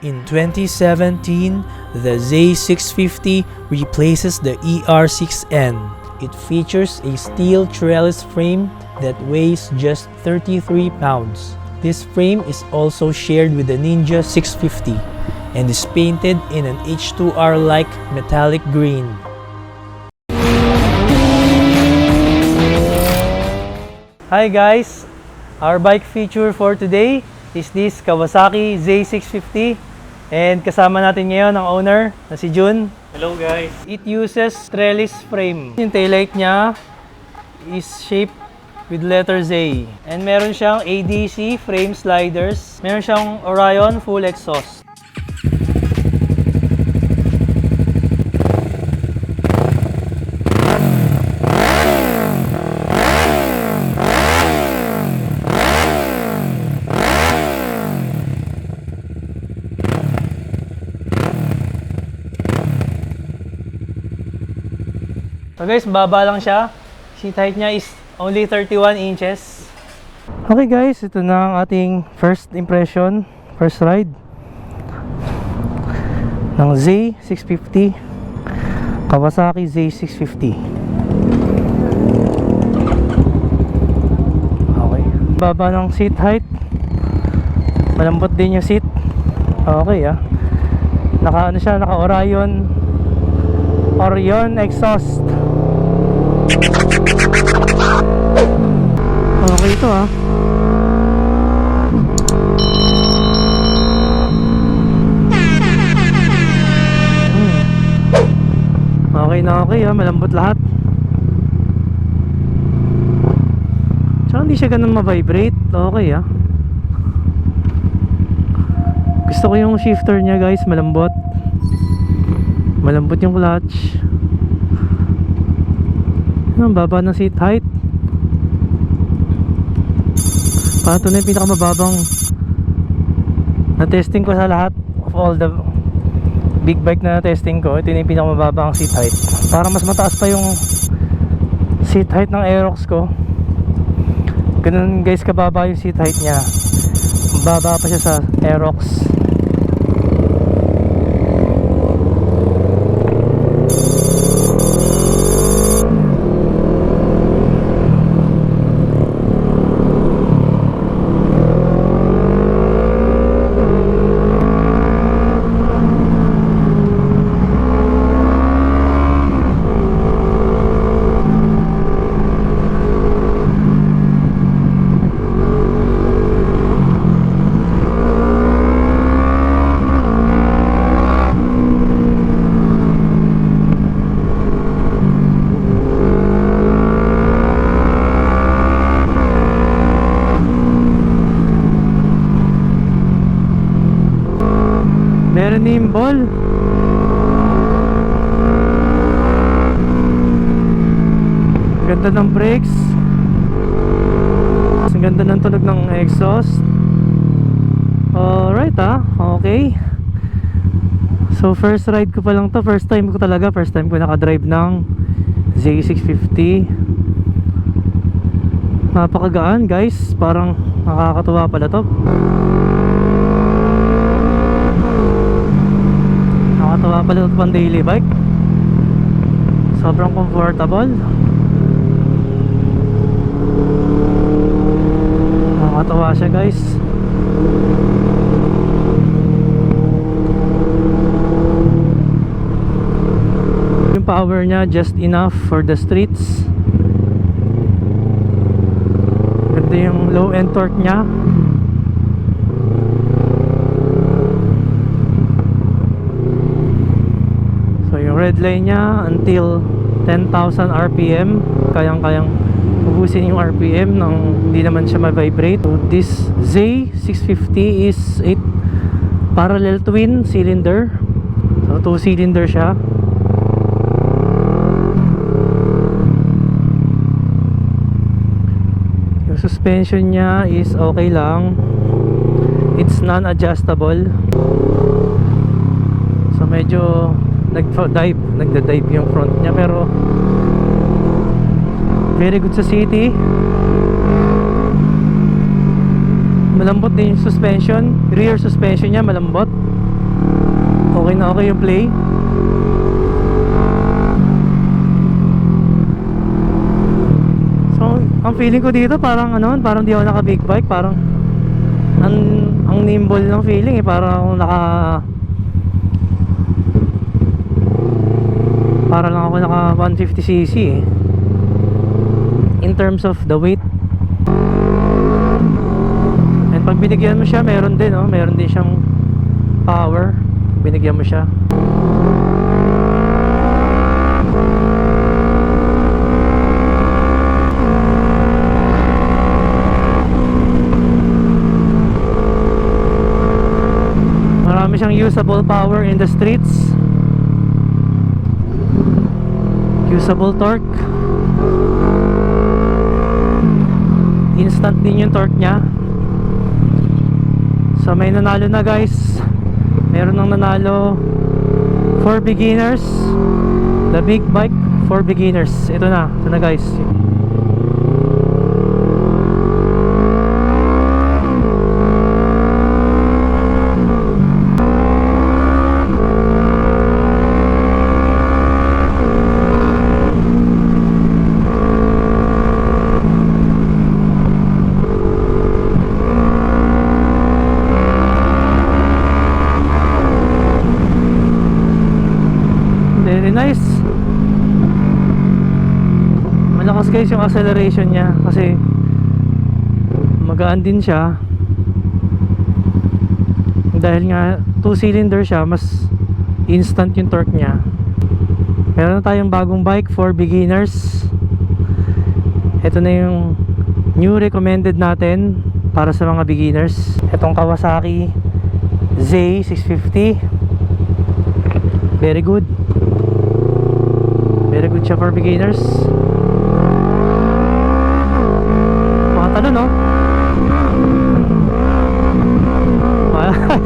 In 2017, the Z650 replaces the ER6N. It features a steel trellis frame that weighs just 33 pounds. This frame is also shared with the Ninja 650 and is painted in an H2R-like metallic green. Hi guys! Our bike feature for today is this Kawasaki Z650. And kasama natin ngayon ang owner na si Jun. Hello guys! It uses trellis frame. Yung taillight niya is shaped with letter Z. And meron siyang ADC frame sliders. Meron siyang Orion full exhaust. So guys, baba lang siya. Seat height niya is only 31 inches. Okay guys, ito na ang ating first impression, first ride ng Z650, Kawasaki Z650. Okay, baba ng seat height. Malambot din yung seat. Okay naka ano siya, naka Orion exhaust. Okay ito Okay na okay malambot lahat. Tsaka hindi siya ganun ma-vibrate. Okay Gusto ko yung shifter niya guys, malambot. Malambot yung clutch. Ang baba ng seat height. Ito na yung pinakamababang na testing ko sa lahat of all the big bike na testing ko. Ito na yung pinakamababang seat height. Para mas mataas pa yung seat height ng Aerox ko. Ganun guys kababa yung seat height niya. Baba pa siya sa Aerox. Meron nimble. Ganda ng brakes. Ang ganda ng tunog ng exhaust. Alright okay. So first ride ko pa lang to. First time ko nakadrive ng Z650. Napakagaan guys. Parang nakakatuwa pala to. Nakakatawa pala ito pang daily bike. Sobrang comfortable. Nakakatawa siya guys. Yung power niya just enough for the streets. Ganda yung low end torque niya. Red line niya until 10,000 RPM. Kayang-kayang ubusin yung RPM nang hindi naman siya ma-vibrate. So this Z650 is a parallel twin cylinder. So 2 cylinder siya. Yung suspension niya is okay lang. It's non-adjustable. So medyo nagda-dive yung front niya, pero very good sa city. Malambot din yung suspension, rear suspension niya malambot. Okay na okay yung play. So, ang feeling ko dito parang ano, parang di ako naka big bike, parang ang nimble ng feeling eh, parang ako para lang ako naka 150cc eh, in terms of the weight. And pag binigyan mo siya, meron din siyang power. Binigyan mo siya. Marami siyang usable power in the streets, usable torque, instant din yung torque nya. So may nanalo na guys, meron nang nanalo for beginners, the big bike for beginners. Ito na guys. Very nice. Malakas guys yung acceleration nya kasi magaan din siya. Dahil nga 2-cylinder siya, mas instant yung torque nya. Meron na tayong bagong bike for beginners. Ito na yung new recommended natin para sa mga beginners. Itong Kawasaki Z650. Very good. Very good siya for beginners. Makatalo no?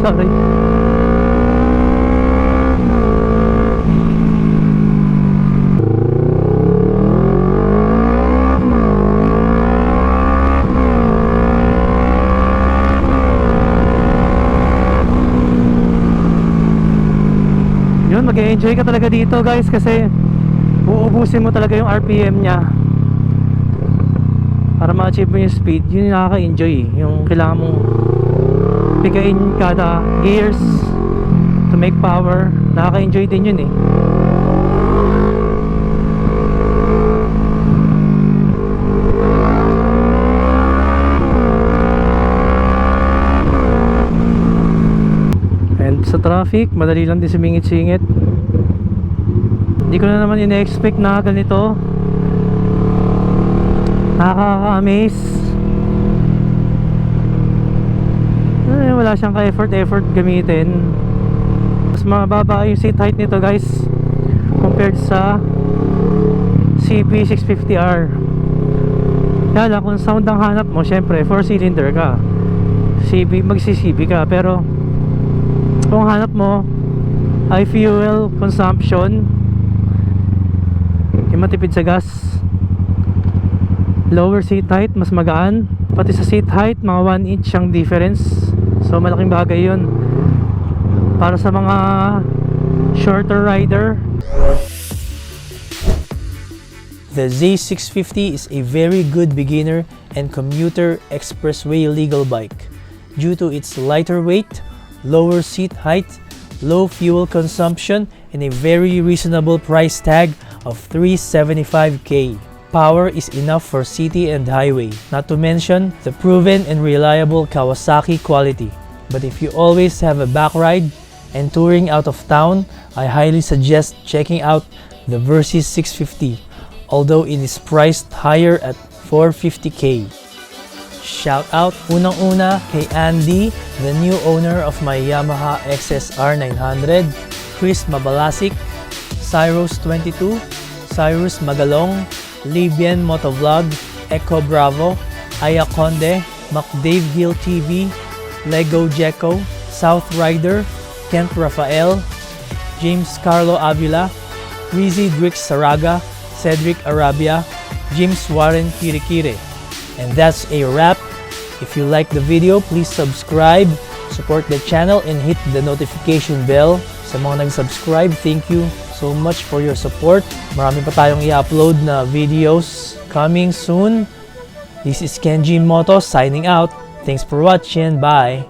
Sorry. Yun, mag-enjoy ka talaga dito guys kasi uubusin mo talaga yung RPM nya para ma-achieve mo yung speed. Yun yung nakaka-enjoy eh. Yung kailangan mong pigain kada gears to make power. Nakaka-enjoy din yun eh. And sa traffic, madali lang din sumingit-singit. Hindi ko na naman ina-expect na ganito. Nakaka-amaze. Wala siyang ka-effort gamitin. Mas mababa yung seat height nito guys compared sa CB650R. Kaya lang kung sound ang hanap mo, syempre 4-cylinder ka, magsi-CB ka. Pero kung hanap mo high fuel consumption, yung matipid sa gas, lower seat height, mas magaan. Pati sa seat height, mga 1 inch ang difference. So malaking bagay yun para sa mga shorter rider. The Z650 is a very good beginner and commuter expressway legal bike due to its lighter weight, lower seat height, low fuel consumption, and a very reasonable price tag of $375,000. Power is enough for city and highway, not to mention the proven and reliable Kawasaki quality. But if you always have a back ride and touring out of town, I highly suggest checking out the Versys 650, although it is priced higher at $450,000. Shout out unang-una kay Andy, the new owner of my Yamaha XSR 900, Chris Mabalasik, Cyrus22, Cyrus Magalong, Libyan Motovlog, Echo Bravo, Aya Conde, McDave Hill TV, Lego Jeko, South Rider, Kent Rafael, James Carlo Avila, Rizzy Drix Saraga, Cedric Arabia, James Warren Kirikire. And that's a wrap. If you like the video, please subscribe, support the channel, and hit the notification bell Sa mga nag-subscribe, thank you so much for your support. Marami pa tayong i-upload na videos coming soon. This is Kenji Moto signing out. Thanks for watching. Bye!